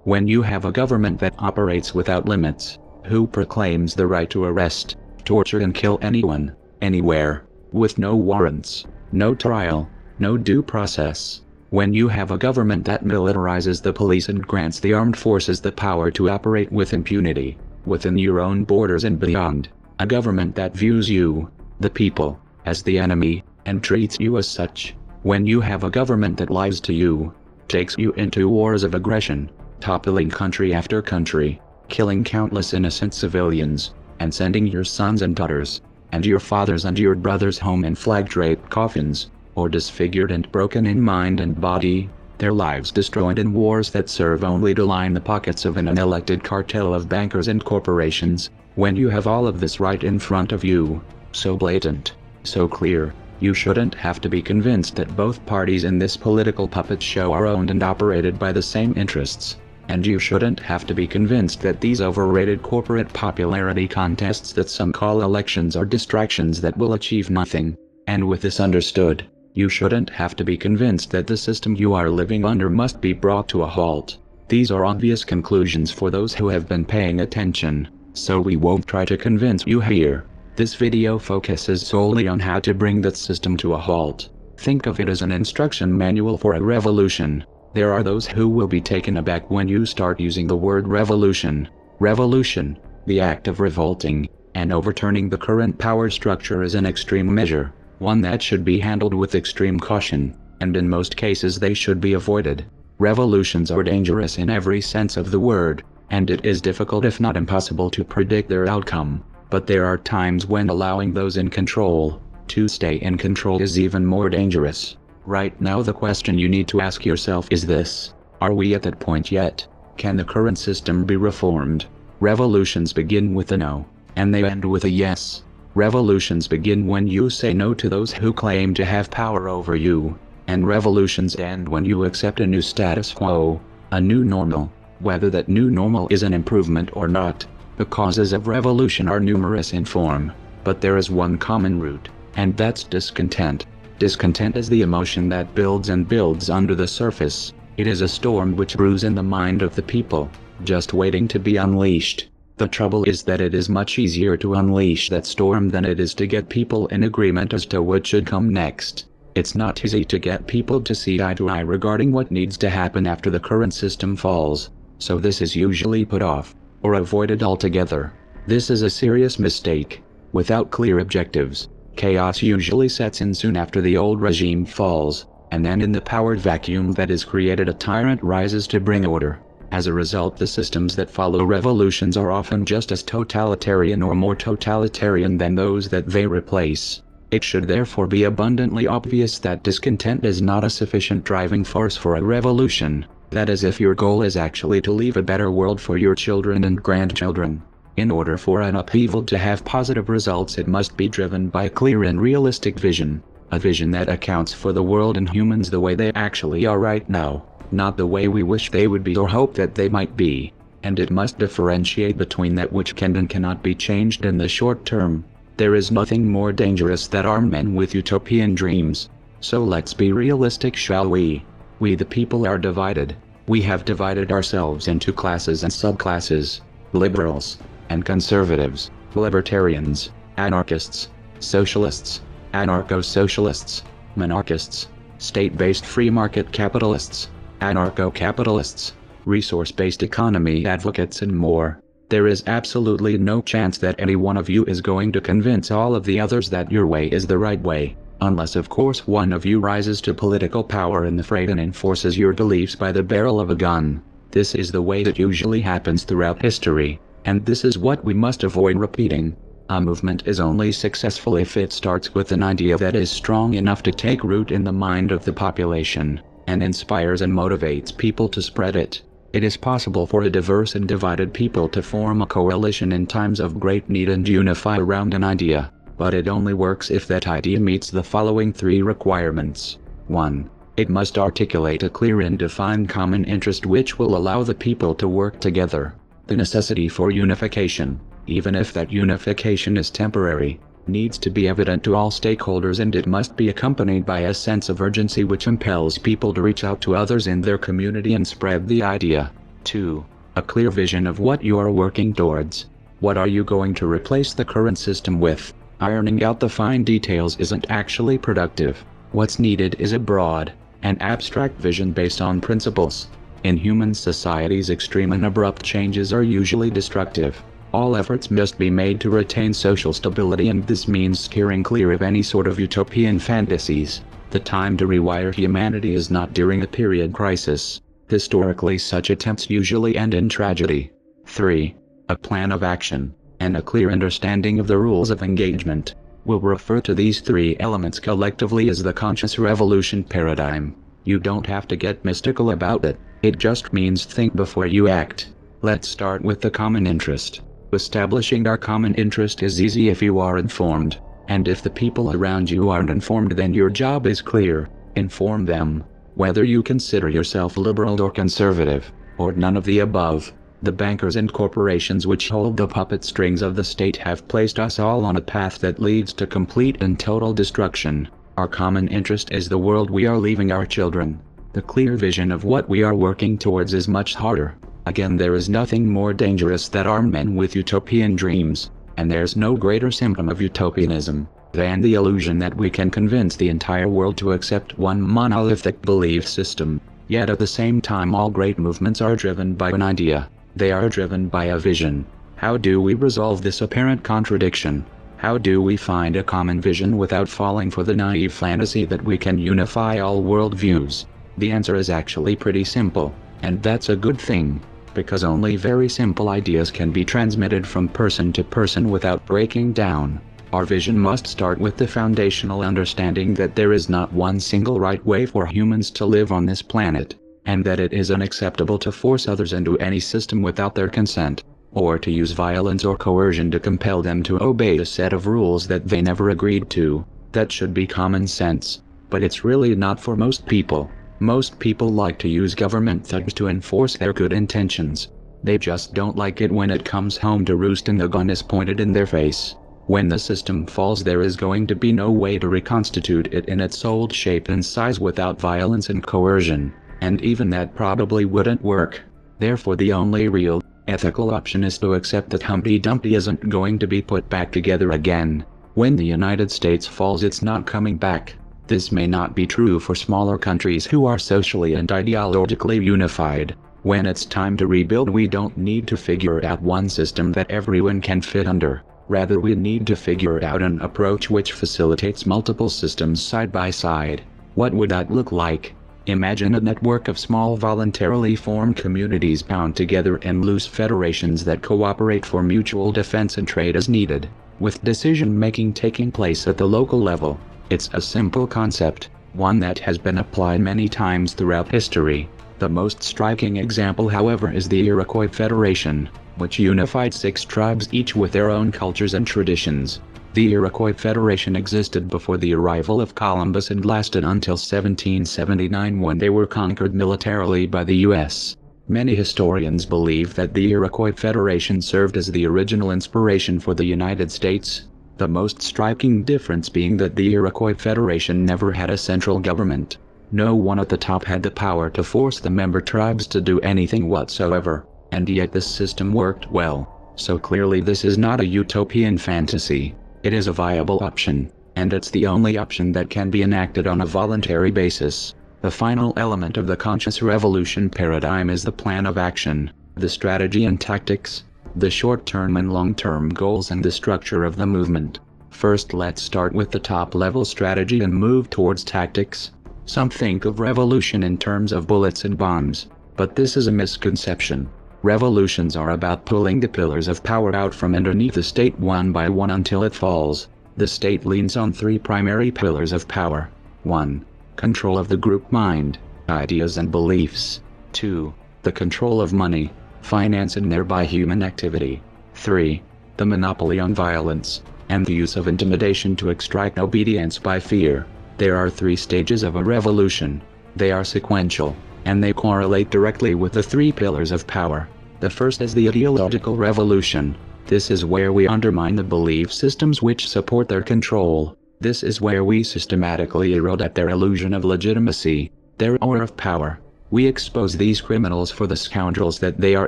When you have a government that operates without limits, who proclaims the right to arrest, torture and kill anyone, anywhere, with no warrants, no trial, no due process. When you have a government that militarizes the police and grants the armed forces the power to operate with impunity, within your own borders and beyond. A government that views you, the people, as the enemy, and treats you as such. When you have a government that lies to you, takes you into wars of aggression, toppling country after country, killing countless innocent civilians, and sending your sons and daughters, and your fathers and your brothers home in flag-draped coffins, or disfigured and broken in mind and body, their lives destroyed in wars that serve only to line the pockets of an unelected cartel of bankers and corporations. When you have all of this right in front of you, so blatant, so clear, you shouldn't have to be convinced that both parties in this political puppet show are owned and operated by the same interests. And you shouldn't have to be convinced that these overrated corporate popularity contests that some call elections are distractions that will achieve nothing. And with this understood, you shouldn't have to be convinced that the system you are living under must be brought to a halt. These are obvious conclusions for those who have been paying attention, so we won't try to convince you here. This video focuses solely on how to bring that system to a halt. Think of it as an instruction manual for a revolution. There are those who will be taken aback when you start using the word revolution. Revolution, the act of revolting, and overturning the current power structure is an extreme measure, one that should be handled with extreme caution, and in most cases they should be avoided. Revolutions are dangerous in every sense of the word, and it is difficult if not impossible to predict their outcome, but there are times when allowing those in control to stay in control is even more dangerous. Right now the question you need to ask yourself is this: are we at that point yet? Can the current system be reformed? Revolutions begin with a no, and they end with a yes. Revolutions begin when you say no to those who claim to have power over you, and revolutions end when you accept a new status quo, a new normal, whether that new normal is an improvement or not. The causes of revolution are numerous in form, but there is one common root, and that's discontent. Discontent is the emotion that builds and builds under the surface. It is a storm which brews in the mind of the people, just waiting to be unleashed. The trouble is that it is much easier to unleash that storm than it is to get people in agreement as to what should come next. It's not easy to get people to see eye to eye regarding what needs to happen after the current system falls, so this is usually put off, or avoided altogether. This is a serious mistake. Without clear objectives, chaos usually sets in soon after the old regime falls, and then in the powered vacuum that is created a tyrant rises to bring order. As a result, the systems that follow revolutions are often just as totalitarian or more totalitarian than those that they replace. It should therefore be abundantly obvious that discontent is not a sufficient driving force for a revolution. That is, if your goal is actually to leave a better world for your children and grandchildren. In order for an upheaval to have positive results, it must be driven by a clear and realistic vision. A vision that accounts for the world and humans the way they actually are right now, not the way we wish they would be or hope that they might be. And it must differentiate between that which can and cannot be changed in the short term. There is nothing more dangerous than armed men with utopian dreams. So let's be realistic, shall we? We the people are divided. We have divided ourselves into classes and subclasses. Liberals and conservatives, libertarians, anarchists, socialists, anarcho-socialists, monarchists, state-based free market capitalists, anarcho-capitalists, resource-based economy advocates and more. There is absolutely no chance that any one of you is going to convince all of the others that your way is the right way, unless of course one of you rises to political power in the fray and enforces your beliefs by the barrel of a gun. This is the way that usually happens throughout history, and this is what we must avoid repeating. A movement is only successful if it starts with an idea that is strong enough to take root in the mind of the population, and inspires and motivates people to spread it. It is possible for a diverse and divided people to form a coalition in times of great need and unify around an idea, but it only works if that idea meets the following three requirements. 1. It must articulate a clear and defined common interest which will allow the people to work together. The necessity for unification, even if that unification is temporary, needs to be evident to all stakeholders, and it must be accompanied by a sense of urgency which impels people to reach out to others in their community and spread the idea. 2. A clear vision of what you are working towards. What are you going to replace the current system with? Ironing out the fine details isn't actually productive. What's needed is a broad and abstract vision based on principles. In human societies, extreme and abrupt changes are usually destructive. All efforts must be made to retain social stability, and this means steering clear of any sort of utopian fantasies. The time to rewire humanity is not during a period crisis. Historically, such attempts usually end in tragedy. 3. A plan of action, and a clear understanding of the rules of engagement. We'll refer to these three elements collectively as the conscious revolution paradigm. You don't have to get mystical about it, it just means think before you act. Let's start with the common interest. Establishing our common interest is easy if you are informed, and if the people around you aren't informed, then your job is clear: inform them. Whether you consider yourself liberal or conservative, or none of the above, the bankers and corporations which hold the puppet strings of the state have placed us all on a path that leads to complete and total destruction. Our common interest is the world we are leaving our children. The clear vision of what we are working towards is much harder. Again, there is nothing more dangerous than armed men with utopian dreams, and there's no greater symptom of utopianism than the illusion that we can convince the entire world to accept one monolithic belief system. Yet at the same time, all great movements are driven by an idea. They are driven by a vision. How do we resolve this apparent contradiction? How do we find a common vision without falling for the naive fantasy that we can unify all worldviews? The answer is actually pretty simple, and that's a good thing, because only very simple ideas can be transmitted from person to person without breaking down. Our vision must start with the foundational understanding that there is not one single right way for humans to live on this planet, and that it is unacceptable to force others into any system without their consent, or to use violence or coercion to compel them to obey a set of rules that they never agreed to. That should be common sense, but it's really not for most people. Most people like to use government thugs to enforce their good intentions. They just don't like it when it comes home to roost and the gun is pointed in their face. When the system falls, there is going to be no way to reconstitute it in its old shape and size without violence and coercion, and even that probably wouldn't work. Therefore, the only real, ethical option is to accept that Humpty Dumpty isn't going to be put back together again. When the United States falls, it's not coming back. This may not be true for smaller countries who are socially and ideologically unified. When it's time to rebuild, we don't need to figure out one system that everyone can fit under. Rather, we need to figure out an approach which facilitates multiple systems side by side. What would that look like? Imagine a network of small voluntarily formed communities bound together in loose federations that cooperate for mutual defense and trade as needed, with decision-making taking place at the local level. It's a simple concept, one that has been applied many times throughout history. The most striking example, however, is the Iroquois Federation, which unified 6 tribes, each with their own cultures and traditions. The Iroquois Federation existed before the arrival of Columbus and lasted until 1779, when they were conquered militarily by the U.S. Many historians believe that the Iroquois Federation served as the original inspiration for the United States. The most striking difference being that the Iroquois Federation never had a central government. No one at the top had the power to force the member tribes to do anything whatsoever, and yet this system worked well. So clearly this is not a utopian fantasy. It is a viable option, and it's the only option that can be enacted on a voluntary basis. The final element of the conscious revolution paradigm is the plan of action, the strategy and tactics, the short-term and long-term goals, and the structure of the movement. First, let's start with the top-level strategy and move towards tactics. Some think of revolution in terms of bullets and bombs, but this is a misconception. Revolutions are about pulling the pillars of power out from underneath the state one by one until it falls. The state leans on 3 primary pillars of power. 1. Control of the group mind, ideas and beliefs. 2. The control of money, finance and thereby human activity. 3. The monopoly on violence, and the use of intimidation to extract obedience by fear. There are 3 stages of a revolution. They are sequential, and they correlate directly with the 3 pillars of power. The first is the ideological revolution. This is where we undermine the belief systems which support their control. This is where we systematically erode at their illusion of legitimacy, their aura of power. We expose these criminals for the scoundrels that they are,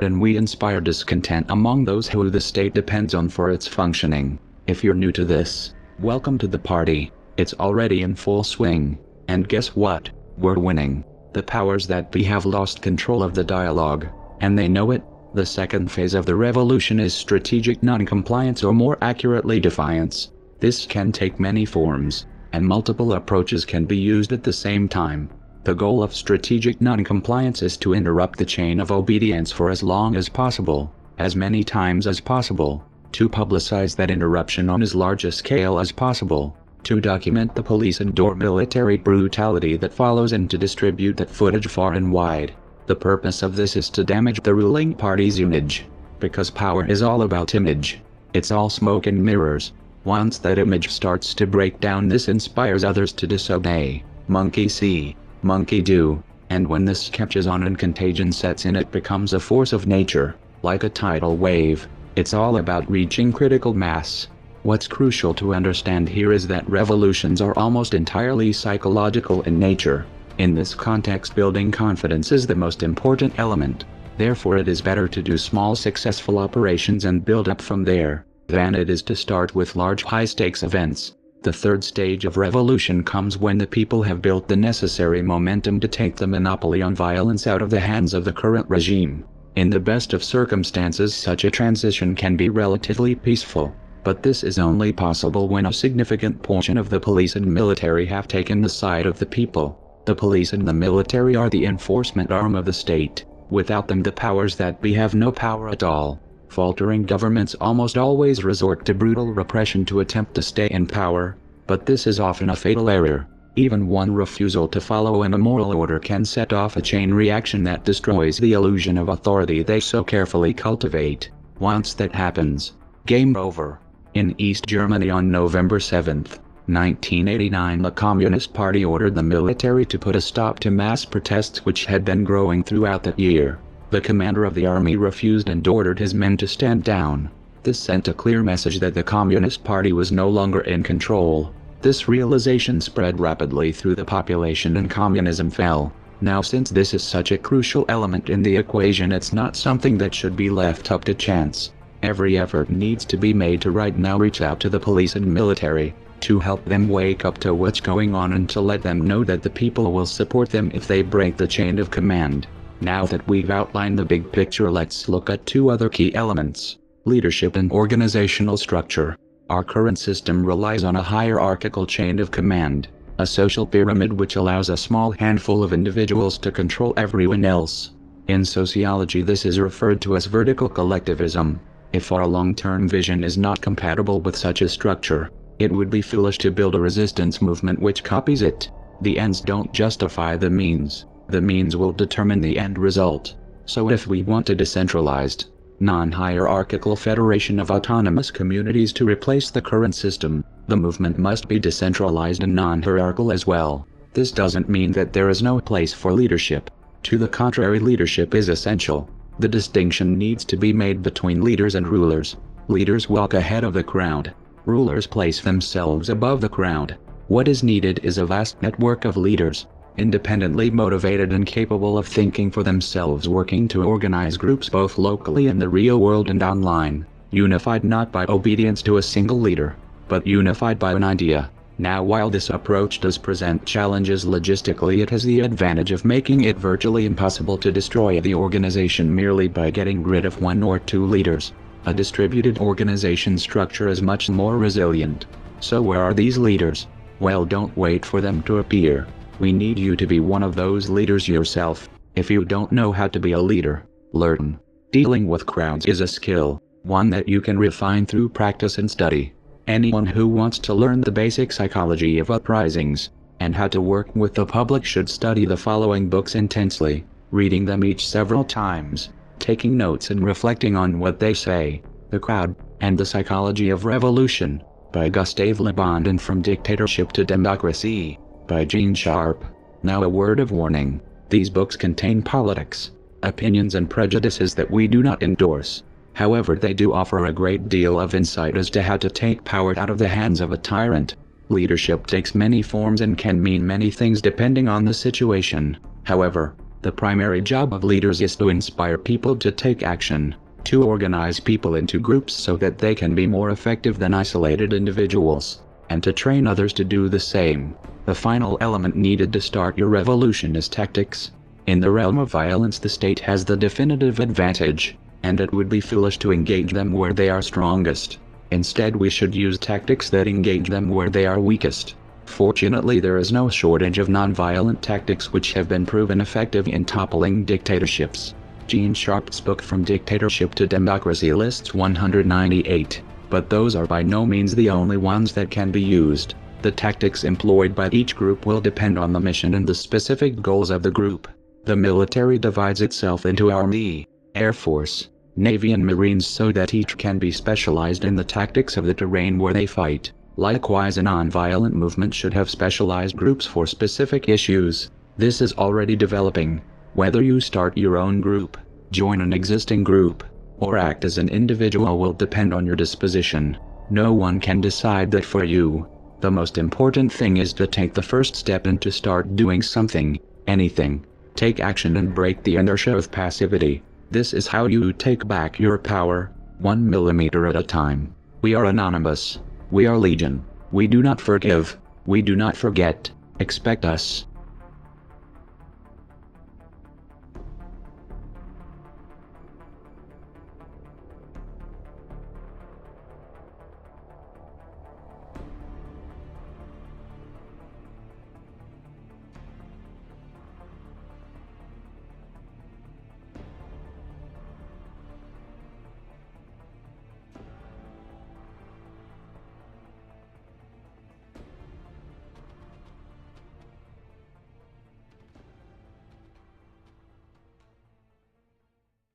and we inspire discontent among those who the state depends on for its functioning. If you're new to this, welcome to the party. It's already in full swing. And guess what? We're winning. The powers that be have lost control of the dialogue, and they know it. The second phase of the revolution is strategic non-compliance, or more accurately defiance. This can take many forms, and multiple approaches can be used at the same time. The goal of strategic non-compliance is to interrupt the chain of obedience for as long as possible, as many times as possible, to publicize that interruption on as large a scale as possible, to document the police and/or military brutality that follows, and to distribute that footage far and wide. The purpose of this is to damage the ruling party's image, because power is all about image. It's all smoke and mirrors. Once that image starts to break down, this inspires others to disobey. Monkey see, monkey do, and when this catches on and contagion sets in, it becomes a force of nature, like a tidal wave. It's all about reaching critical mass. What's crucial to understand here is that revolutions are almost entirely psychological in nature. In this context, building confidence is the most important element. Therefore, it is better to do small successful operations and build up from there, than it is to start with large high-stakes events. The third stage of revolution comes when the people have built the necessary momentum to take the monopoly on violence out of the hands of the current regime. In the best of circumstances, such a transition can be relatively peaceful, but this is only possible when a significant portion of the police and military have taken the side of the people. The police and the military are the enforcement arm of the state. Without them, the powers that be have no power at all. Faltering governments almost always resort to brutal repression to attempt to stay in power, but this is often a fatal error. Even one refusal to follow an immoral order can set off a chain reaction that destroys the illusion of authority they so carefully cultivate. Once that happens, game over. In East Germany on November 7, 1989, the Communist Party ordered the military to put a stop to mass protests which had been growing throughout that year. The commander of the army refused and ordered his men to stand down. This sent a clear message that the Communist Party was no longer in control. This realization spread rapidly through the population and communism fell. Now, since this is such a crucial element in the equation, it's not something that should be left up to chance. Every effort needs to be made to right now reach out to the police and military, to help them wake up to what's going on and to let them know that the people will support them if they break the chain of command. Now that we've outlined the big picture, let's look at 2 other key elements: leadership and organizational structure. Our current system relies on a hierarchical chain of command, a social pyramid which allows a small handful of individuals to control everyone else. In sociology, this is referred to as vertical collectivism. If our long-term vision is not compatible with such a structure, it would be foolish to build a resistance movement which copies it. The ends don't justify the means. The means will determine the end result. So if we want a decentralized, non-hierarchical federation of autonomous communities to replace the current system, the movement must be decentralized and non-hierarchical as well. This doesn't mean that there is no place for leadership. To the contrary, leadership is essential. The distinction needs to be made between leaders and rulers. Leaders walk ahead of the crowd. Rulers place themselves above the crowd. What is needed is a vast network of leaders, independently motivated and capable of thinking for themselves, working to organize groups both locally in the real world and online, unified not by obedience to a single leader, but unified by an idea. Now, while this approach does present challenges logistically, it has the advantage of making it virtually impossible to destroy the organization merely by getting rid of 1 or 2 leaders. A distributed organization structure is much more resilient. So where are these leaders? Well, don't wait for them to appear. We need you to be one of those leaders yourself. If you don't know how to be a leader, learn. Dealing with crowds is a skill, one that you can refine through practice and study. Anyone who wants to learn the basic psychology of uprisings, and how to work with the public should study the following books intensely, reading them each several times, taking notes and reflecting on what they say. The Crowd, and the Psychology of Revolution, by Gustave Le Bon, and From Dictatorship to Democracy, by Gene Sharp. Now a word of warning. These books contain politics, opinions and prejudices that we do not endorse. However, they do offer a great deal of insight as to how to take power out of the hands of a tyrant. Leadership takes many forms and can mean many things depending on the situation. However, the primary job of leaders is to inspire people to take action, to organize people into groups so that they can be more effective than isolated individuals, and to train others to do the same. The final element needed to start your revolution is tactics. In the realm of violence, the state has the definitive advantage, and it would be foolish to engage them where they are strongest. Instead, we should use tactics that engage them where they are weakest. Fortunately, there is no shortage of non-violent tactics which have been proven effective in toppling dictatorships. Gene Sharp's book From Dictatorship to Democracy lists 198, but those are by no means the only ones that can be used. The tactics employed by each group will depend on the mission and the specific goals of the group. The military divides itself into Army, Air Force, Navy and Marines so that each can be specialized in the tactics of the terrain where they fight. Likewise, a non-violent movement should have specialized groups for specific issues. This is already developing. Whether you start your own group, join an existing group, or act as an individual will depend on your disposition. No one can decide that for you. The most important thing is to take the first step and to start doing something, anything. Take action and break the inertia of passivity. This is how you take back your power, 1 millimeter at a time. We are anonymous. We are legion. We do not forgive. We do not forget. Expect us.